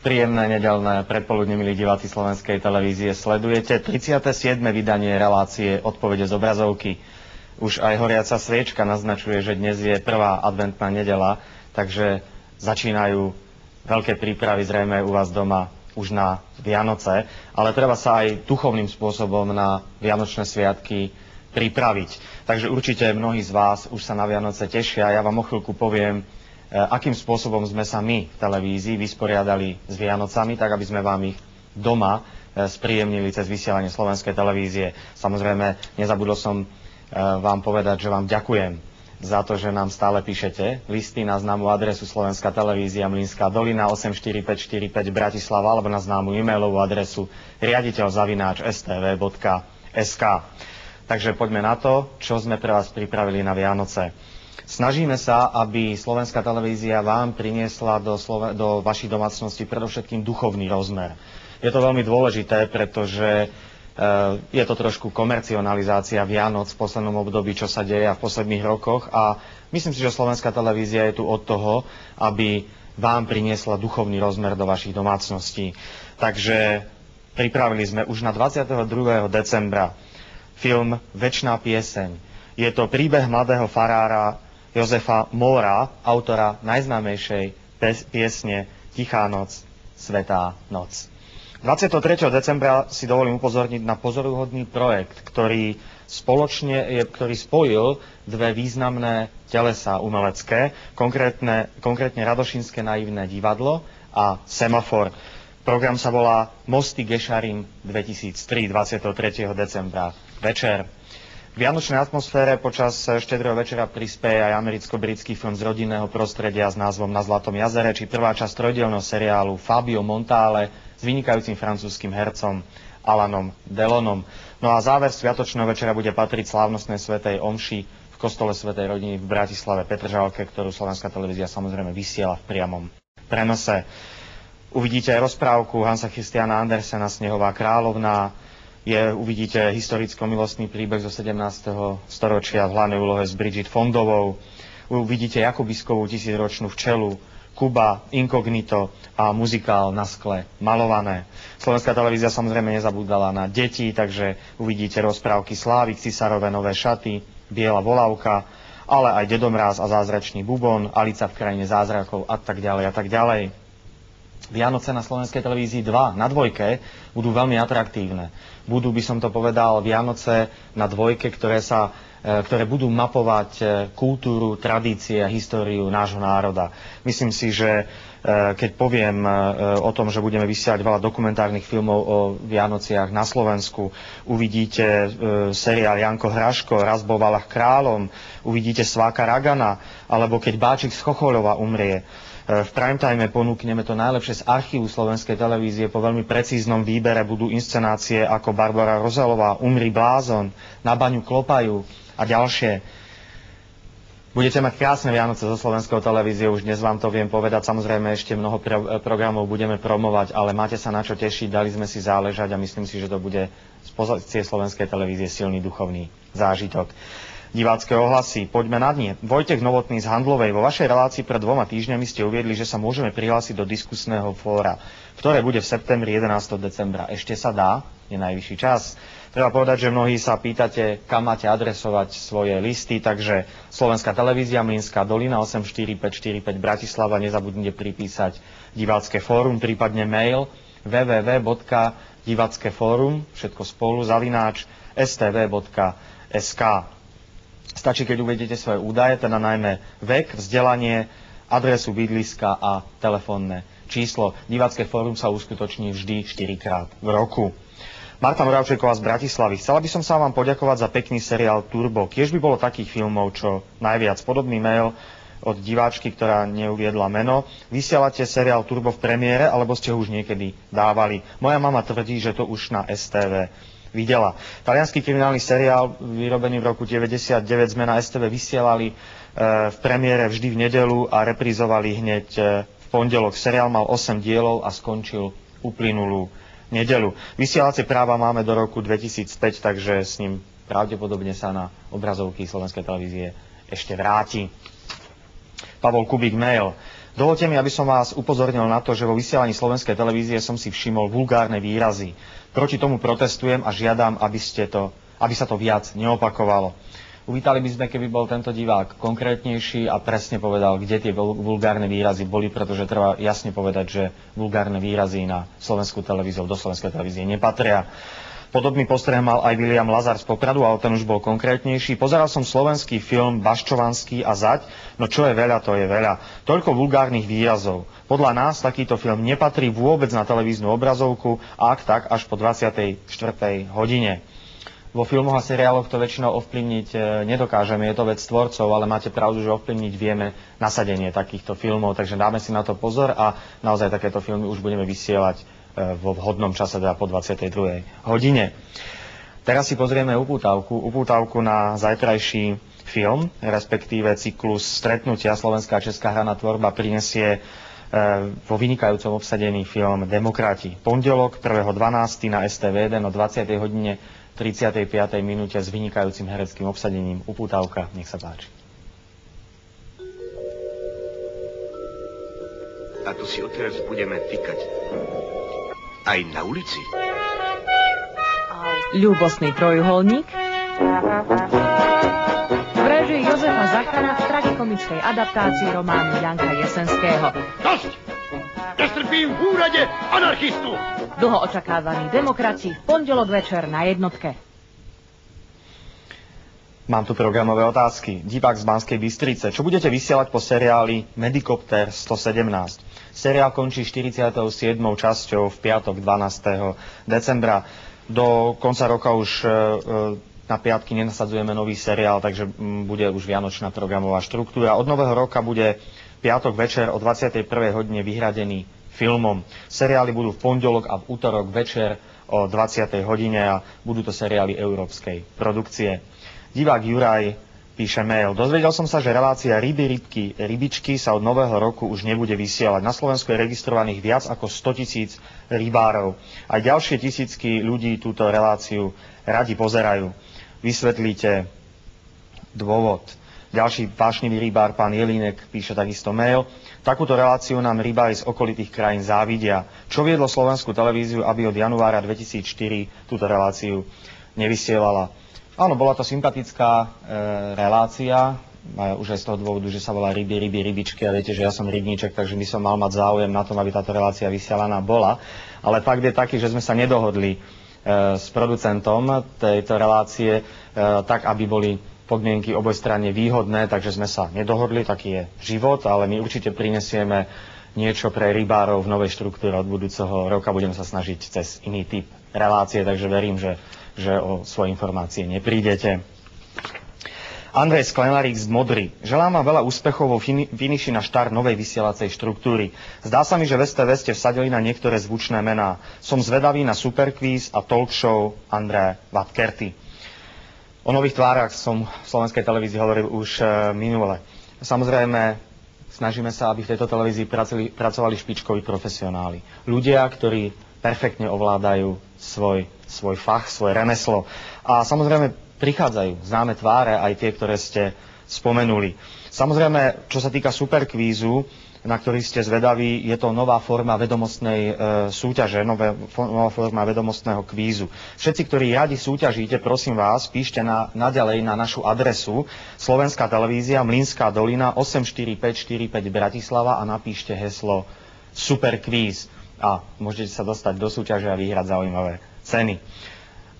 Príjemné nedeľné predpoludne, milí diváci Slovenskej televízie. Sledujete 37. vydanie relácie Odpovede z obrazovky. Už aj horiaca sviečka naznačuje, že dnes je prvá adventná nedeľa, takže začínajú veľké prípravy zrejme u vás doma už na Vianoce, ale treba sa aj duchovným spôsobom na Vianočné sviatky pripraviť. Takže určite mnohí z vás už sa na Vianoce tešia. Ja vám o chvíľku poviem, akým spôsobom sme sa my v televízii vysporiadali s Vianocami, tak aby sme vám ich doma spríjemnili cez vysielanie Slovenskej televízie. Samozrejme, nezabudol som vám povedať, že vám ďakujem za to, že nám stále píšete listy na známu adresu Slovenská televízia Mlynská dolina 84545 Bratislava alebo na známu e-mailovú adresu riaditeľ@stv.sk. Takže poďme na to, čo sme pre vás pripravili na Vianoce. Snažíme sa, aby Slovenská televízia vám priniesla do vašich domácností predovšetkým duchovný rozmer. Je to veľmi dôležité, pretože je to trošku komercionalizácia Vianoc v poslednom období, čo sa deje v posledných rokoch, a myslím si, že Slovenská televízia je tu od toho, aby vám priniesla duchovný rozmer do vašich domácností. Takže pripravili sme už na 22. decembra film Večná pieseň. Je to príbeh mladého farára Jozefa Móra, autora najznámejšej piesne Tichá noc, svätá noc. 23. decembra si dovolím upozorniť na pozoruhodný projekt, ktorý spojil dve významné telesá umelecké, konkrétne Radošinské naivné divadlo a Semafor. Program sa volá Mosty Gešarín 2003, 23. decembra večer. V vianočnej atmosfére počas štedrého večera prispieje aj americko-britský film z rodinného prostredia s názvom Na zlatom jazere, či prvá časť trojdielneho seriálu Fabio Montale s vynikajúcim francúzskym hercom Alanom Delonom. No a záver sviatočného večera bude patriť slávnostnej svätej omši v kostole svätej rodiny v Bratislave Petržalke, ktorú Slovenská televízia samozrejme vysiela v priamom prenose. Uvidíte aj rozprávku Hansa Christiana Andersena Snehová kráľovná. Uvidíte historicko-milostný príbeh zo 17. storočia v hlavnej úlohe s Bridget Fondovou. Uvidíte Jakubiskovú tisícročnú včelu, Kuba, Inkognito a muzikál Na skle malované. Slovenská televízia samozrejme nezabúdala na deti, takže uvidíte rozprávky Slávik, Cisárove nové šaty, Biela volávka, ale aj Dedomráz a zázračný bubon, Alica v krajine zázrakov a tak ďalej a tak ďalej. Vianoce na Slovenskej televízii 2 na dvojke budú veľmi atraktívne. Budú, by som to povedal, Vianoce na dvojke, ktoré budú mapovať kultúru, tradície a históriu nášho národa. Myslím si, že keď poviem o tom, že budeme vysielať veľa dokumentárnych filmov o Vianociach na Slovensku, uvidíte seriál Janko Hraško, Raz bol Valach kráľom, uvidíte Sváka Ragana, alebo keď Báčik z Chochoľova umrie. V primetime ponúkneme to najlepšie z archívu Slovenskej televízie. Po veľmi precíznom výbere budú inscenácie ako Barbara Rozalová, Umri blázon, Na baňu klopajú a ďalšie. Budete mať krásne Vianoce so Slovenskou televíziou, už dnes vám to viem povedať. Samozrejme ešte mnoho programov budeme promovať, ale máte sa na čo tešiť, dali sme si záležať a myslím si, že to bude z pozície Slovenskej televízie silný duchovný zážitok. Divácké ohlasy, poďme na dne. Vojtech Novotný z Handlovej, vo vašej relácii pred 2 týždňami ste uviedli, že sa môžeme prihlásiť do diskusného fóra, ktoré bude v septembri 11. decembra. Ešte sa dá, je najvyšší čas. Treba povedať, že mnohí sa pýtate, kam máte adresovať svoje listy, takže Slovenská televízia Mlynská dolina 84545 Bratislava, nezabudnite pripísať divácké fórum, prípadne mail www.divackeforum, všetko spolu, @stv.sk. Stačí, keď uvedete svoje údaje, teda najmä vek, vzdelanie, adresu bydliska a telefónne číslo. Divácké fórum sa uskutoční vždy 4-krát v roku. Marta Moravčíková z Bratislavy. Chcela by som sa vám poďakovať za pekný seriál Turbo. Kiež by bolo takých filmov, čo najviac. Podobný mail od diváčky, ktorá neuviedla meno. Vysielate seriál Turbo v premiére, alebo ste ho už niekedy dávali? Moja mama tvrdí, že to už na STV videla. Taliansky kriminálny seriál, vyrobený v roku 1999, sme na STV vysielali v premiére vždy v nedeľu a reprízovali hneď v pondelok. Seriál mal 8 dielov a skončil uplynulú nedeľu. Vysielacie práva máme do roku 2005, takže s ním pravdepodobne sa na obrazovky Slovenskej televízie ešte vráti. Pavol Kubík mail. Dovoľte mi, aby som vás upozornil na to, že vo vysielaní slovenskej televízie som si všimol vulgárne výrazy. Proti tomu protestujem a žiadam, aby sa to viac neopakovalo. Uvítali by sme, keby bol tento divák konkrétnejší a presne povedal, kde tie vulgárne výrazy boli, pretože treba jasne povedať, že vulgárne výrazy na slovenskú televíziu, do slovenskej televízie nepatria. Podobný postreh mal aj William Lazar z Popradu, ale ten už bol konkrétnejší. Pozeral som slovenský film Baščovanský a Zať, no čo je veľa, to je veľa. Toľko vulgárnych výrazov. Podľa nás takýto film nepatrí vôbec na televíznu obrazovku, a ak tak, až po 24. hodine. Vo filmoch a seriáloch to väčšinou ovplyvniť nedokážeme, je to vec tvorcov, ale máte pravdu, že ovplyvniť vieme nasadenie takýchto filmov, takže dáme si na to pozor a naozaj takéto filmy už budeme vysielať vo vhodnom čase, teda po 22. hodine. Teraz si pozrieme upútavku na zajtrajší film, respektíve cyklus stretnutia Slovenská a česká hraná tvorba prinesie vo vynikajúcom obsadený film Demokrati. Pondelok 1.12. na STV1 o 20. hodine 35. minúte s vynikajúcim hereckým obsadením. Upútavka, nech sa páči. A tu si odteraz budeme tykať. Aj na ulici? Ľúbostný trojuholník v réžii Jozefa Zachara v tragikomickej adaptácii románu Janka Jesenského. Dosť! Nestrpím v úrade anarchistu! Dlho očakávaní Demokrati v pondelok večer na jednotke. Mám tu programové otázky. Divák z Banskej Bystrice. Čo budete vysielať po seriáli Medikopter 117? Seriál končí 47. časťou v piatok 12. decembra. Do konca roka už na piatky nenasadzujeme nový seriál, takže bude už vianočná programová štruktúra. Od nového roka bude piatok večer o 21. hodine vyhradený filmom. Seriály budú v pondelok a v útorok večer o 20. hodine a budú to seriály európskej produkcie. Divák Juraj píše mail. Dozvedel som sa, že relácia Ryby, rybky, rybičky sa od nového roku už nebude vysielať. Na Slovensku je registrovaných viac ako 100 000 rybárov. Aj ďalšie tisícky ľudí túto reláciu radi pozerajú. Vysvetlíte dôvod. Ďalší vášnivý rybár, pán Jelínek, píše takisto mail. Takúto reláciu nám rybári z okolitých krajín závidia. Čo viedlo slovenskú televíziu, aby od januára 2004 túto reláciu nevysielala? Áno, bola to sympatická relácia, už aj z toho dôvodu, že sa volá rybičky a viete, že ja som rybníček, takže by som mal mať záujem na tom, aby táto relácia vysielaná bola. Ale fakt je taký, že sme sa nedohodli s producentom tejto relácie tak, aby boli podmienky obojstranne výhodné, takže sme sa nedohodli, taký je život, ale my určite prinesieme niečo pre rybárov v novej štruktúre od budúceho roka. Budeme sa snažiť cez iný typ relácie, takže verím, že o svoje informácie neprídete. Andrej Sklenarík z Modry. Želám vám veľa úspechov vo finiši na štart novej vysielacej štruktúry. Zdá sa mi, že v STV ste vsadili na niektoré zvučné mená. Som zvedavý na Superquiz a talk show Andreja Vatkerty. O nových tvárach som v slovenskej televízii hovoril už minule. Samozrejme, snažíme sa, aby v tejto televízii pracovali špičkoví profesionáli. Ľudia, ktorí perfektne ovládajú svoj fach, svoje remeslo. A samozrejme prichádzajú známe tváre, aj tie, ktoré ste spomenuli. Samozrejme, čo sa týka Superkvízu, na ktorý ste zvedaví, je to nová forma vedomostnej súťaže, nová forma vedomostného kvízu. Všetci, ktorí radi súťažíte, prosím vás, píšte naďalej na našu adresu Slovenská televízia, Mlynská dolina, 84545 Bratislava a napíšte heslo Superkvíz. A môžete sa dostať do súťaže a vyhrať zaujímavé ceny.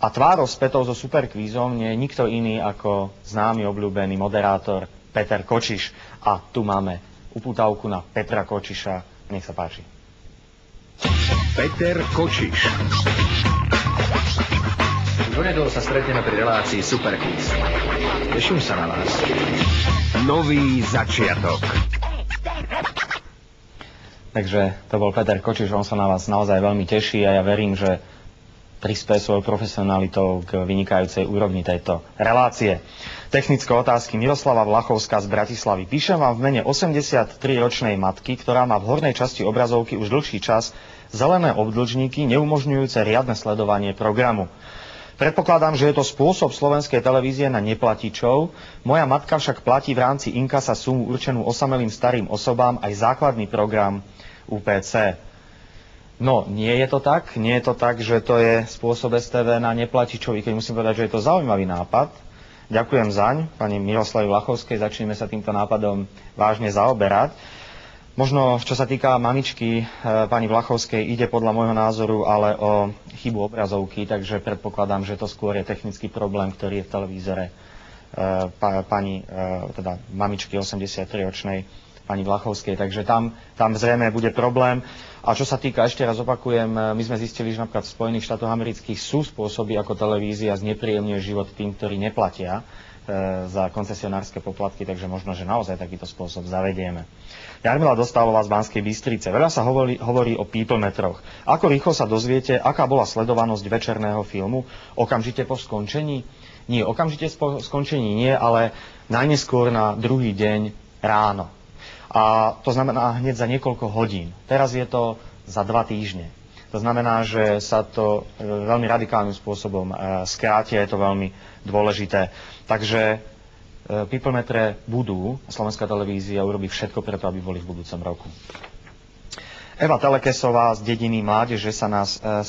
A tvárou spätou so Superkvízom nie je nikto iný ako známy, obľúbený moderátor Peter Kočiš. A tu máme upútavku na Petra Kočiša. Nech sa páči. Peter Kočiš. Onedlho sa stretneme pri relácii Superkvíz. Teším sa na vás. Nový začiatok. Takže to bol Peter Kočiš, on sa na vás naozaj veľmi teší a ja verím, že prispieje svojou profesionalitou k vynikajúcej úrovni tejto relácie. Technické otázky. Miroslava Vlachovská z Bratislavy. Píšem vám v mene 83-ročnej matky, ktorá má v hornej časti obrazovky už dlhší čas zelené obdĺžniky neumožňujúce riadne sledovanie programu. Predpokladám, že je to spôsob slovenskej televízie na neplatičov. Moja matka však platí v rámci inkasa sumu určenú osamelým starým osobám aj základný program UPC. No, nie je to tak. Nie je to tak, že to je spôsob STV na neplatičovi, keď musím povedať, že je to zaujímavý nápad. Ďakujem zaň, pani Miroslavi Vlachovskej, začneme sa týmto nápadom vážne zaoberať. Možno, čo sa týka mamičky pani Vlachovskej, ide podľa môjho názoru ale o chybu obrazovky, takže predpokladám, že to skôr je technický problém, ktorý je v televízore teda mamičky 83-ročnej pani Vlachovskej, takže tam zrejme bude problém. A čo sa týka, ešte raz opakujem, my sme zistili, že napríklad v Spojených štátoch amerických sú spôsoby, ako televízia znepríjemňuje život tým, ktorí neplatia za koncesionárske poplatky, takže možno, že naozaj takýto spôsob zavedieme. Jarmila Dostálová z Banskej Bystrice. Veľa sa hovorí o peoplemetroch. Ako rýchlo sa dozviete, aká bola sledovanosť večerného filmu? Okamžite po skončení? Nie, okamžite po skončení nie, ale najneskôr na druhý deň ráno. A to znamená hneď za niekoľko hodín. Teraz je to za 2 týždne. To znamená, že sa to veľmi radikálnym spôsobom skráti a je to veľmi dôležité. Takže peoplemetre budú, Slovenská televízia urobí všetko preto, aby boli v budúcom roku. Eva Telekesová z dediny Mládeže sa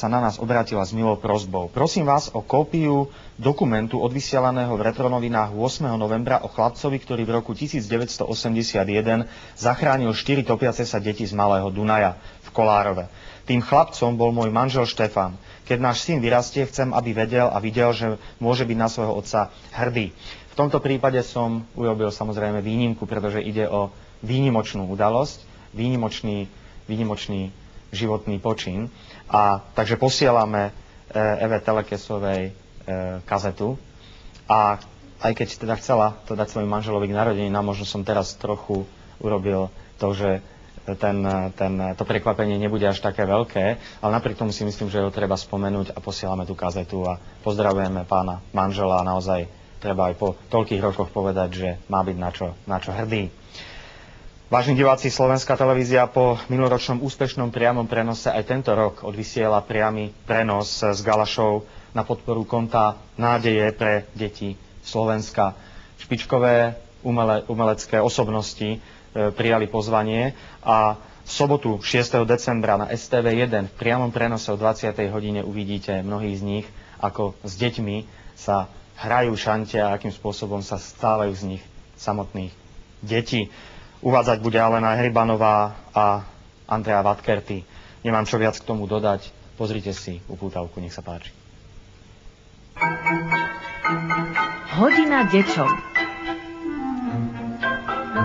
na nás obrátila s milou prosbou. Prosím vás o kópiu dokumentu odvysielaného v Retronovinách 8. novembra o chlapcovi, ktorý v roku 1981 zachránil 4 topiace sa deti z Malého Dunaja v Kolárove. Tým chlapcom bol môj manžel Štefan. Keď náš syn vyrastie, chcem, aby vedel a videl, že môže byť na svojho otca hrdý. V tomto prípade som urobil samozrejme výnimku, pretože ide o výnimočnú udalosť, výnimočný životný počin. A takže posielame Eve Telekesovej kazetu. A aj keď teda chcela to dať svojim manželovi k narodeninám, možno som teraz trochu urobil to, že to prekvapenie nebude až také veľké, ale napriek tomu si myslím, že ho treba spomenúť a posielame tú kazetu a pozdravujeme pána manžela a naozaj treba aj po toľkých rokoch povedať, že má byť na čo hrdý. Vážení diváci, Slovenská televízia po minuloročnom úspešnom priamom prenose aj tento rok odvysiela priamy prenos z gala show na podporu konta Nádeje pre deti Slovenska. Špičkové umelecké osobnosti prijali pozvanie a v sobotu 6. decembra na STV1 v priamom prenose o 20. hodine uvidíte mnohí z nich, ako s deťmi sa hrajú šante a akým spôsobom sa stávajú z nich samotných detí. Uvádzať bude Alena Hrybanová a Andrea Vatkerty. Nemám čo viac k tomu dodať. Pozrite si upútavku, nech sa páči. Hodina deťom.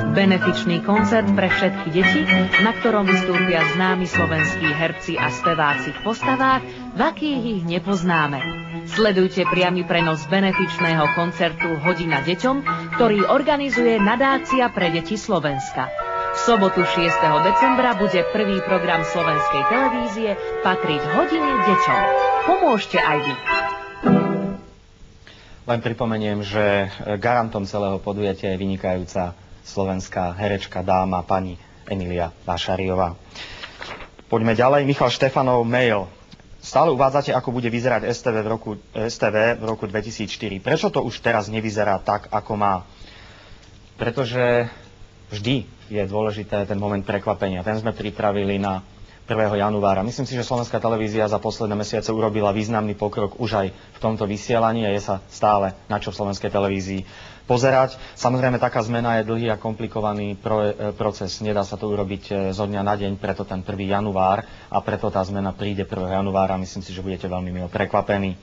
Benefičný koncert pre všetky deti, na ktorom vystúpia známi slovenskí herci a speváci v postavách, v akých ich nepoznáme. Sledujte priamy prenos benefičného koncertu Hodina deťom, ktorý organizuje Nadácia pre deti Slovenska. V sobotu 6. decembra bude prvý program Slovenskej televízie patriť Hodine deťom. Pomôžte aj vy. Len pripomeniem, že garantom celého podujatia je vynikajúca slovenská herečka dáma pani Emília Vášariová. Poďme ďalej. Michal Štefanov, mail. Stále uvádzate, ako bude vyzerať STV v roku 2004. Prečo to už teraz nevyzerá tak, ako má? Pretože vždy je dôležité ten moment prekvapenia. Ten sme pripravili na 1. januára. Myslím si, že Slovenská televízia za posledné mesiace urobila významný pokrok už aj v tomto vysielaní a je sa stále na čo v Slovenskej televízii pozerať. Samozrejme, taká zmena je dlhý a komplikovaný proces. Nedá sa to urobiť zo dňa na deň, preto ten 1. január a preto tá zmena príde 1. januára. Myslím si, že budete veľmi milo prekvapení.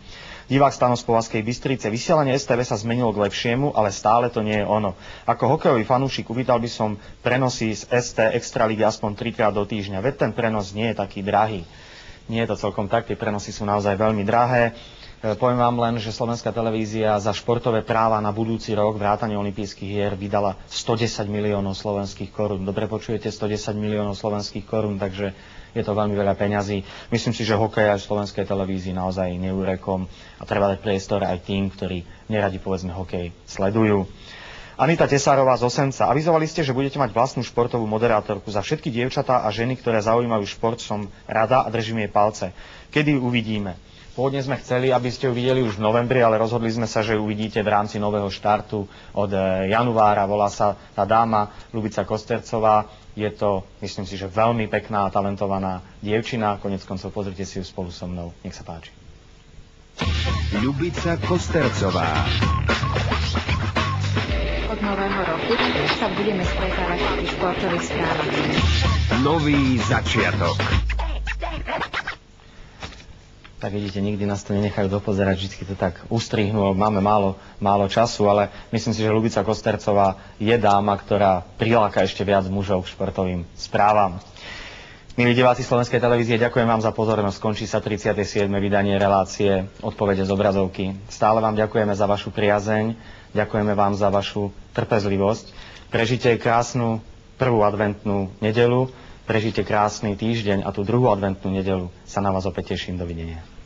Divák Stano z Povazkej Bystrice. Vysielanie STV sa zmenilo k lepšiemu, ale stále to nie je ono. Ako hokejový fanúšik uvítal by som prenosy z ST Extraligy aspoň 3-krát do týždňa. Veď ten prenos nie je taký drahý. Nie je to celkom tak, tie prenosy sú naozaj veľmi drahé. Poviem vám len, že Slovenská televízia za športové práva na budúci rok vrátane olympijských hier vydala 110 miliónov slovenských korún. Dobre počujete, 110 miliónov slovenských korún, takže je to veľmi veľa peňazí. Myslím si, že hokej aj v Slovenskej televízii naozaj neúrekom a treba dať priestor aj tým, ktorí neradi povedzme hokej sledujú. Anita Tesárová z Osenca. Avizovali ste, že budete mať vlastnú športovú moderátorku. Za všetky dievčatá a ženy, ktoré zaujímajú šport, som rada a držím jej palce. Kedy uvidíme? Pôvodne sme chceli, aby ste ju videli už v novembri, ale rozhodli sme sa, že ju uvidíte v rámci nového štartu od januára. Volá sa tá dáma Ľubica Kostercová. Je to, myslím si, že veľmi pekná a talentovaná dievčina. Konec koncov pozrite si ju spolu so mnou. Nech sa páči. Ľubica Kostercová. Od nového roku sa budeme stretávať pri športových správach. Nový začiatok. Tak vidíte, nikdy nás to nenechajú dopozerať, vždy to tak ustrihnú, máme málo času, ale myslím si, že Ľubica Kostercová je dáma, ktorá priláka ešte viac mužov k športovým správam. Milí diváci Slovenskej televízie, ďakujem vám za pozornosť. Končí sa 37. vydanie relácie Odpovede z obrazovky. Stále vám ďakujeme za vašu priazeň, ďakujeme vám za vašu trpezlivosť. Prežite krásnu prvú adventnú nedeľu, prežite krásny týždeň a tú druhú adventnú nedeľu sa na vás opäť teším. Dovidenia.